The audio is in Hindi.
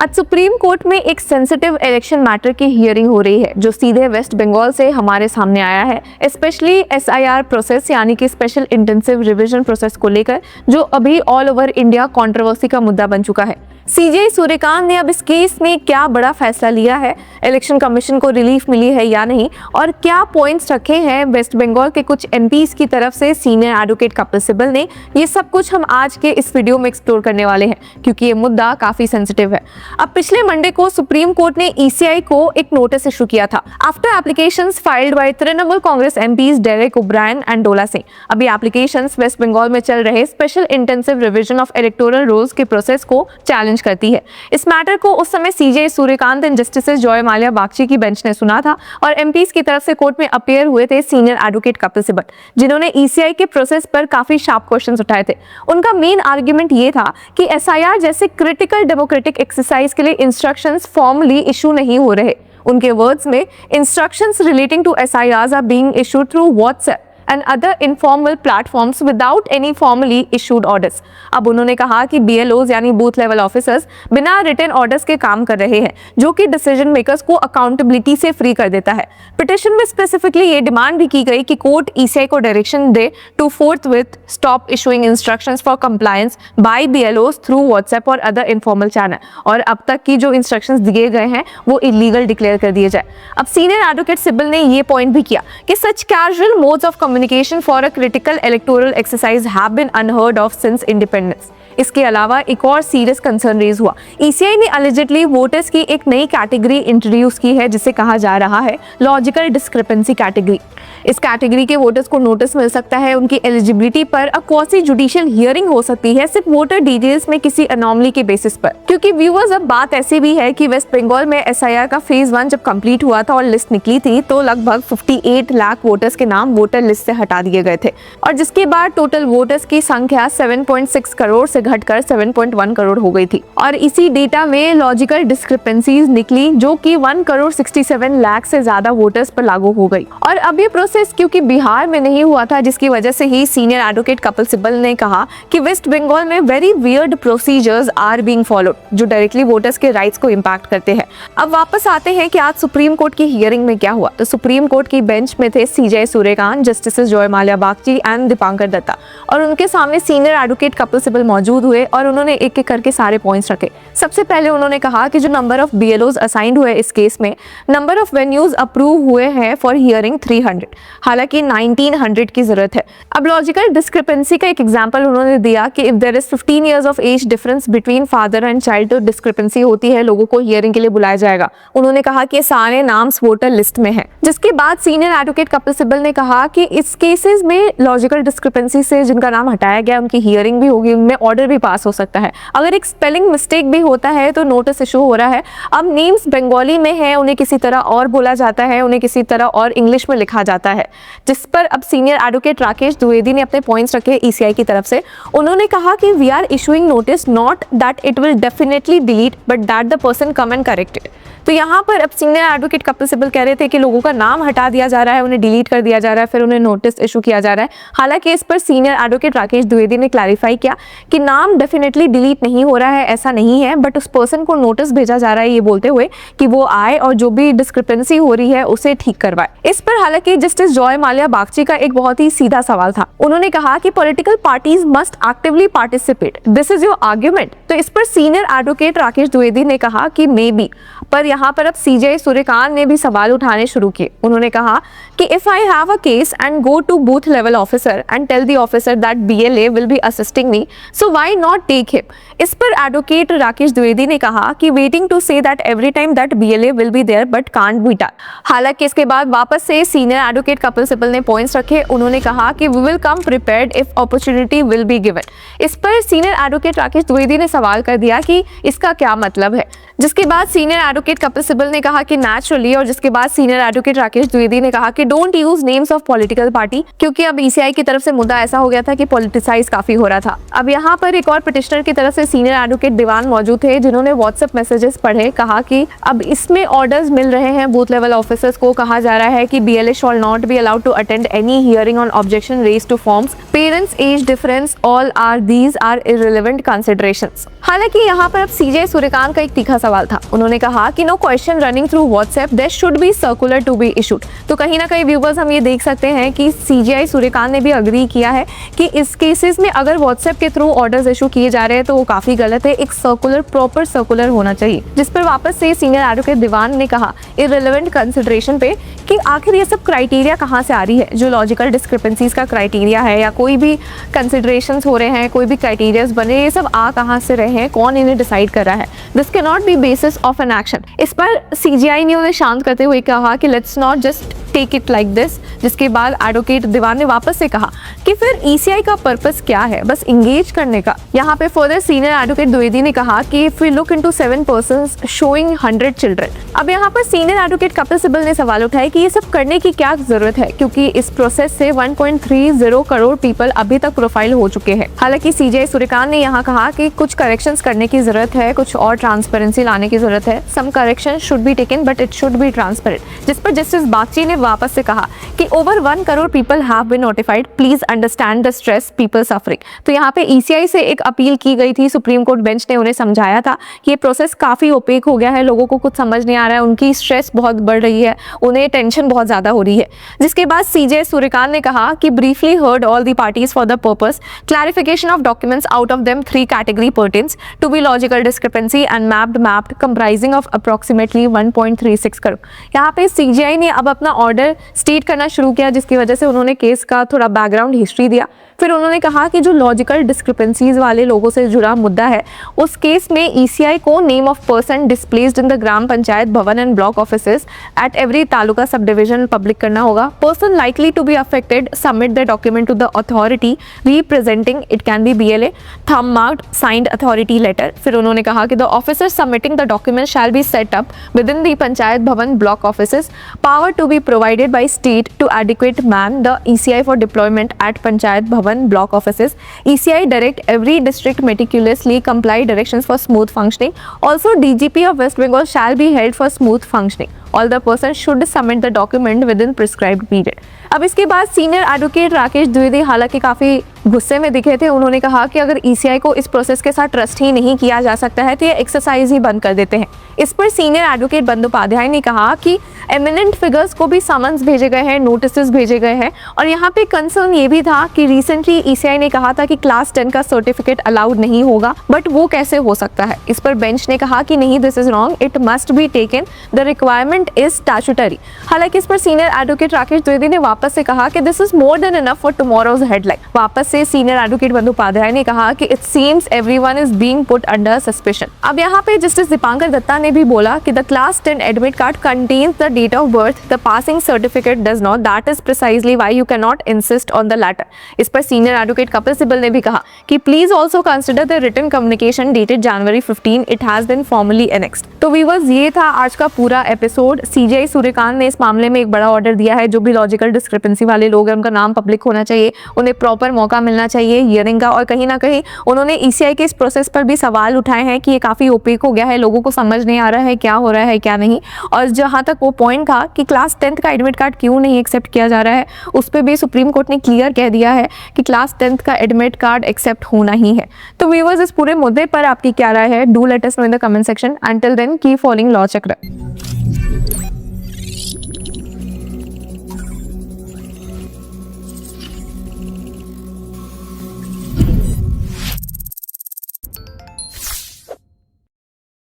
आज सुप्रीम कोर्ट में एक सेंसिटिव इलेक्शन मैटर की हियरिंग हो रही है जो सीधे वेस्ट बंगाल से हमारे सामने आया है, स्पेशली एसआईआर प्रोसेस यानी कि स्पेशल इंटेंसिव रिवीजन प्रोसेस को लेकर, जो अभी ऑल ओवर इंडिया कंट्रोवर्सी का मुद्दा बन चुका है। सीजे सूर्यकांत ने अब इस केस में क्या बड़ा फैसला लिया है, इलेक्शन कमीशन को रिलीफ मिली है या नहीं, और क्या पॉइंट्स रखे हैं वेस्ट बंगाल के कुछ एमपीज की तरफ से सीनियर एडवोकेट कपिल सिब्बल ने, ये सब कुछ हम आज के इस वीडियो में एक्सप्लोर करने वाले हैं क्योंकि ये मुद्दा काफी सेंसिटिव है। अब पिछले मंडे को सुप्रीम कोर्ट ने ईसीआई को एक नोटिस इशू किया था after applications filed by Trinamool Congress MPs Derek O'Brien and Dola Singh. अभी एप्लीकेशंस वेस्ट बंगाल में चल रहे special intensive revision of electoral rolls के प्रोसेस को चैलेंज करती है। इस मैटर को उस समय CJ Surya Kant and justice Joymalya Bagchi की बेंच ने सुना था और एमपीज की तरफ से कोर्ट में अपीयर हुए थे सीनियर एडवोकेट कपिल सिब्बल, जिन्होंने ईसीआई के प्रोसेस पर काफी शार्प क्वेश्चंस उठाए थे। उनका मेन आर्गुमेंट ये था कि एसआईआर जैसे क्रिटिकल डेमोक्रेटिक एक्सरसाइज के लिए इंस्ट्रक्शंस फॉर्मली इशू नहीं हो रहे। उनके वर्ड्स में, instructions relating to SIRs are being issued through WhatsApp and other informal platforms without any formally issued orders। अब उन्होंने कहा कि BLOs यानी बूथ लेवल ऑफिसर्स बिना रिटन ऑर्डर्स के काम कर रहे हैं, जो कि डिसीजन मेकर्स को अकाउंटेबिलिटी से फ्री कर देता है। पिटिशन में स्पेसिफिकली ये डिमांड भी की गई कि कोर्ट ईसीआई को डायरेक्शन दे to forthwith stop issuing instructions for compliance by BLOs through WhatsApp और अदर इनफॉर्मल चैनल, और अब तक की जो इंस्ट्रक्शंस दिए गए हैं वो इलीगल डिक्लेयर कर दिए जाए। अब सीनियर एडवोकेट सिब्बल ने ये पॉइंट भी किया कि such casual modes of communication for a critical electoral exercise have been unheard of since independence। इसके अलावा एक और सीरियस कंसर्न रेज हुआ। ईसीआई ने अलिजिडली वोटर्स की एक नई कैटेगरी इंट्रोड्यूस की है जिसे कहा जा रहा है लॉजिकल डिस्क्रिपेंसी कैटेगरी। इस कैटेगरी के वोटर्स को नोटिस मिल सकता है उनकी एलिजिबिलिटी पर, अ क्वासी जुडिशियल हियरिंग हो सकती है सिर्फ वोटर डिटेल्स में किसी अनोमली के बेसिस पर। क्योंकि व्यूअर्स, अब बात ऐसी भी है कि वेस्ट बंगाल में एसआईआर का फेज 1 जब कंप्लीट हुआ था और लिस्ट निकली थी तो लगभग 58 लाख वोटर्स के नाम वोटर लिस्ट से हटा दिए गए थे, और जिसके बाद टोटल वोटर्स की संख्या 7.6 करोड़ से घटकर 7.1 करोड़ हो गई थी। और इसी डेटा में लॉजिकल डिस्क्रिपेंसीज निकली जो कि 1 करोड़ 67 लाख से ज्यादा वोटर्स पर लागू हो गई। और अब ये प्रोसेस क्योंकि बिहार में नहीं हुआ था, जिसकी वजह से ही सीनियर एडवोकेट कपिल सिब्बल ने कहा कि वेस्ट बंगाल में very weird procedures are being followed जो डायरेक्टली वोटर्स के राइट्स को इम्पैक्ट करते हैं। अब वापस आते हैं कि आज सुप्रीम कोर्ट की हियरिंग में क्या हुआ। तो सुप्रीम कोर्ट की बेंच में थे CJ Surya Kant, justice Joymalya Bagchi and Dipankar Datta, और उनके सामने सीनियर एडवोकेट कपिल सिब्बल मौजूद हुए और उन्होंने एक एक करके सारे पॉइंट्स रखे। सबसे पहले उन्होंने कहा कि जो नंबर ऑफ BLOs असाइंड हुए इस केस में, नंबर ऑफ वेन्यूज अप्रूव हुए हैं फॉर हियरिंग 300, हालांकि 1900 की जरूरत है। अब लॉजिकल डिस्क्रिपेंसी का एक एग्जांपल उन्होंने दिया कि if there is 15 years of age difference between father and child, तो डिस्क्रिपेंसी होती है, लोगों को हियरिंग के लिए बुलाया जाएगा। उन्होंने कहा कि सारे नाम्स वोटर लिस्ट में हैं। जिसके बाद सीनियर एडवोकेट कपिल सिब्बल ने कहा कि इस केसेस में लॉजिकल डिस्क्रिपेंसी से जिनका नाम हटाया गया उनकी हियरिंग भी होगी, उनमें ऑर्डर भी पास हो सकता है। अगर एक स्पेलिंग मिस्टेक भी होता है तो नोटिस इशू हो रहा है। अब नेम्स बंगाली में है, उन्हें किसी तरह और बोला जाता है, उन्हें किसी तरह और इंग्लिश में लिखा जाता है, जिस पर अब सीनियर एडवोकेट राकेश द्विवेदी ने अपने पॉइंट्स रखे ईसीआई की तरफ से। उन्होंने कहा कि we are issuing notice not that it will definitely delete but that the person come and correct it. तो यहाँ पर अब सीनियर एडवोकेट कपिल सिब्बल कह रहे थे कि लोगों का नाम हटा दिया जा रहा है, उन्हें डिलीट कर दिया जा रहा है, फिर उन्हें नोटिस इशू किया जा रहा है। हालांकि इस पर सीनियर एडवोकेट राकेश द्विवेदी ने क्लैरिफाई किया कि नाम डेफिनेटली डिलीट नहीं हो रहा है, ऐसा नहीं है, बट उस पर्सन को नोटिस भेजा जा रहा है, ये बोलते हुए कि वो आए और जो भी डिस्क्रिपेंसी हो रही है उसे ठीक करवाए। इस पर हालांकि जस्टिस जॉय माल्या बागची का एक बहुत ही सीधा सवाल था। उन्होंने कहा कि political parties must actively participate, this is your argument. तो इस पर सीनियर एडवोकेट राकेश द्विवेदी ने कहा कि मे बी, पर यहाँ पर अब सीजे सूर्यकांत ने भी सवाल उठाने शुरू किए। उन्होंने कहा कि if I have a case and go to booth level officer and tell the officer that BLA will be assisting me, so why not take him. इस पर एडवोकेट राकेश द्विवेदी ने कहा कि waiting to say that every time that BLA will be there but can't be done. हालांकि इसके बाद वापस से सीनियर एडवोकेट कपिल सिब्बल ने पॉइंट्स रखे। उन्होंने कहा कि we will come prepared if opportunity will be given. इस पर सीनियर एडवोकेट राकेश द्विवेदी ने सवाल कर दिया कि इसका क्या मतलब है, जिसके बाद सीनियर एडवोकेट कपिल सिब्बल ने कहा कि नेचुरली, और जिसके बाद सीनियर एडवोकेट राकेश द्विवेदी ने कहा कि don't use names of political party, क्योंकि अब ईसीआई की तरफ से मुद्दा ऐसा हो गया था कि पॉलिटिसाइज काफी हो रहा था। अब यहाँ पर एक और पिटिशनर की तरफ से सीनियर एडवोकेट दीवान मौजूद थे जिन्होंने व्हाट्सएप मैसेजेस पढ़े। कहा कि अब इसमें ऑर्डर्स मिल रहे हैं बूथ लेवल ऑफिसर्स को, कहा जा रहा है कि BLA shall not be allowed to attend any hearing on objection raise to forms parents age difference all are these are irrelevant considerations. हालांकि यहाँ पर अब सीजे सूर्यकांत का एक तीखा सवाल था। उन्होंने कहा कि no question running through WhatsApp there should be circular to be issued. तो कहीं ना कहीं व्यूवर्स हम ये देख सकते हैं कि सीजीआई सूर्यकांत ने भी अग्री किया है कि इस केसेस में अगर व्हाट्सएप के थ्रू ऑर्डर्स इशू किए जा रहे हैं तो वो काफी गलत है। एक सर्कुलर प्रॉपर सर्कुलर होना चाहिए। जिस पर वापस से सीनियर एडवोकेट दीवान ने कहा इररिलेवेंट कंसिडरेशन पे कि आखिर ये सब क्राइटेरिया कहाँ से आ रही है, जो लॉजिकल डिस्क्रिपेंसीज का क्राइटेरिया है या कोई भी कंसिडरेशंस हो रहे हैं, कोई भी क्राइटेरियाज बने, ये सब आ कहाँ से रहे हैं, कौन इन्हें डिसाइड कर रहा है। This can not be basis of an action. इस पर सीजीआई ने उन्हें शांत करते हुए कहा कि let's not just take it like this. जिसके बाद एडवोकेट दीवान ने वापस से कहा कि फिर ईसीआई का पर्पस क्या है, बस इंगेज करने का। यहाँ पे फर्दर सीनियर एडवोकेट द्विवेदी ने कहा कि if we look into 7 persons showing 100 children. अब यहाँ पर सीनियर एडवोकेट कपिल सिब्बल ने सवाल उठाया कि ये सब करने की क्या जरूरत है, क्योंकि इस प्रोसेस से 1.30 करोड़ पीपल अभी तक प्रोफाइल हो चुके हैं। हालांकि सीजीआई सूर्यकांत ने यहाँ कहा कि कुछ करेक्शंस करने की जरूरत है, कुछ और ट्रांसपेरेंसी लाने की जरूरत है। Some correction should be taken but it should be transparent. जिस पर जस्टिस बागची ने वापस से कहा कि over 1 crore people have been notified, please understand the stress people suffering. तो यहाँ पे ईसीआई से एक अपील की गई थी। सुप्रीम कोर्ट बेंच ने उन्हें समझाया था कि ये प्रोसेस काफी ओपेक हो गया है, लोगों को कुछ समझ नहीं आ रहा है, उनकी स्ट्रेस बहुत बढ़ रही है, उन्हें टेंशन बहुत ज्यादा हो रही है। जिसके बाद सीजे सूर्यकांत ने कहा कि briefly heard all the parties for the purpose clarification of documents out of them 3 category pertains to be logical discrepancy and mapped comprising of approximately 1.36 crore. यहाँ पे सीजीआई ने अब अपना ऑर्डर स्टेट करना शुरू किया, जिसकी वजह से उन्होंने केस का थोड़ा बैकग्राउंड हिस्ट्री दिया। फिर उन्होंने कहा कि जो लॉजिकल डिस्क्रिपेंसीज वाले लोगों से जुड़ा मुद्दा है, उस केस में ईसीआई को name of person displaced in the gram panchayat bhavan and block offices at every taluka sub division public करना होगा। Person likely to be affected submit the document to the authority representing, it can be BLA, thumb marked signed authority letter. फिर उन्होंने कहा कि the officer submitting the document shall be set up within the panchayat bhavan block offices, power to be provided by state to adequate man the ECI for deployment at panchayat bhavan block offices. ECI direct every district meticulously comply directions for smooth functioning. Also, DGP of West Bengal shall be held for smooth functioning. All the persons should submit the document within prescribed period. अब इसके बाद सीनियर एडवोकेट राकेश द्विवेदी हालांकि काफी गुस्से में दिखे थे। उन्होंने कहा कि अगर ईसीआई को इस प्रोसेस के साथ ट्रस्ट ही नहीं किया जा सकता है तो ये एक्सरसाइज ही बंद कर देते हैं। इस पर सीनियर एडवोकेट बंदोपाध्याय ने कहा कि एमिनेंट फिगर्स को भी समन्स भेजे गए हैं, नोटिस भेजे गए हैं, और यहाँ पे कंसर्न ये भी था कि रिसेंटली ईसीआई ने कहा था कि क्लास 10 का सर्टिफिकेट अलाउड नहीं होगा, बट वो कैसे हो सकता है। इस पर बेंच ने कहा कि नहीं, this is wrong, it must be taken, the requirement is statutory. हालांकि इस पर सीनियर एडवोकेट राकेश द्विवेदी ने वापस से कहा कि this is more than enough for tomorrow's headline. वापस से सीनियर एडवोकेट बंदोपाध्याय ने कहा कि it seems everyone is being put under suspicion. अब यहाँ पे जस्टिस दीपांकर दत्ता ने भी बोला कि the class 10 admit card contains the date of birth, the passing certificate does not, that is precisely why you can not insist on the latter. इस पर सीनियर एडवोकेट कपिल सिब्बल ने भी कहा कि please also consider the written communication dated January 15, it has been formally annexed. तो व्यूअर्स, ये था आज का पूरा एपिसोड। सीजीआई सूर्यकांत ने इस मामले में एक बड़ा ऑर्डर दिया है। जो भी लॉजिकल डिस्क्रिपेंसी वाले लोग हैं उनका नाम पब्लिक होना चाहिए, उन्हें प्रॉपर मौका मिलना चाहिए हियरिंग का। और कहीं ना कहीं उन्होंने ईसीआई के इस प्रोसेस पर भी सवाल उठाए हैं कि ये काफी ओपेक हो गया है, लोगों को समझ नहीं आ रहा है क्या हो रहा है क्या नहीं। और जहां तक वो पॉइंट था कि क्लास 10th का एडमिट कार्ड क्यों नहीं एक्सेप्ट किया जा रहा है, उस पर भी सुप्रीम कोर्ट ने क्लियर कह दिया है कि क्लास 10th का एडमिट कार्ड एक्सेप्ट होना ही है। तो व्यूअर्स, इस पूरे मुद्दे पर आपकी क्या राय है? Do let us know in the comment section. Until then keep following Law चक्र।